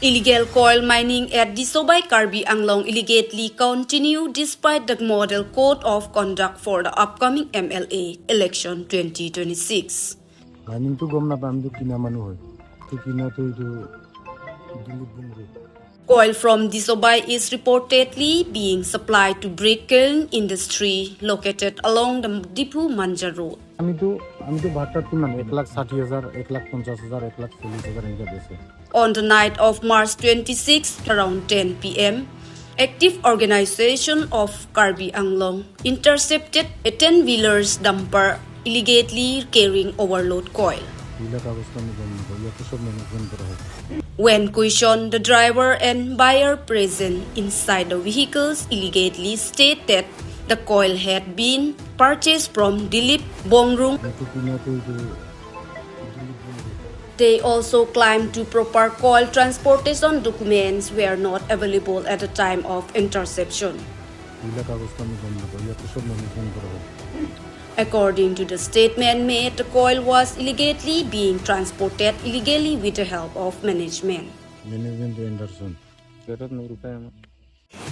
Illegal coal mining at Disama Karbi Anglong illegally continue despite the model code of conduct for the upcoming MLA Election 2026. Mining to gom na pam to kina manu hoy. To kina to Dilip Bongrung. Coal from Disama is reportedly being supplied to brick kiln industry located along the Diphu Manja Road. আমি তো ভাটটা কিমান 1,60,000 1,50,000 1,40,000 Inca দেছে On the night of March 26, around 10 p.m., active organization of Karbi Anglong intercepted a 10-wheeler's dumper illegally carrying overload coal. When questioned, the driver and buyer present inside the vehicles illegally state that the coal had been purchased from Dilip Bongrung. They also claimed to proper coal transportation documents were not available at the time of interception. According to the statement made, the coal was illegally being transported illegally with the help of management.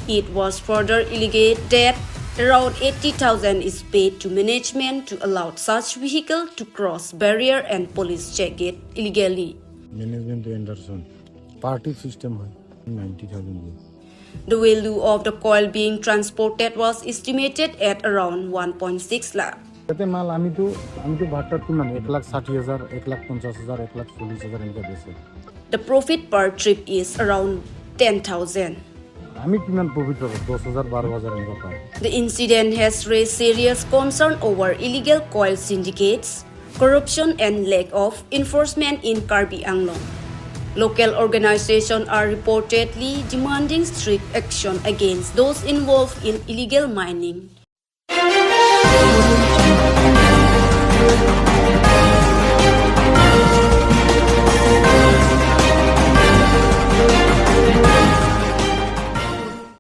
It was further alleged that around 80,000 is paid to management to allow such vehicle to cross barrier and police check it illegally. Management Anderson. Party system 90,000. The value of the coal being transported was estimated at around 1.6 lakh. এতে মাল আমি তো ভাটটা কিমান 1,60,000 1,50,000 1,40,000 Inca দেছে The profit per trip is around 10,000. আমি কিমান profit পাবো 10,000 12,000 Inca pi The incident has raised serious concern over illegal coal syndicates, corruption and lack of enforcement in Karbi Anglong. Local organizations are reportedly demanding strict action against those involved in illegal mining.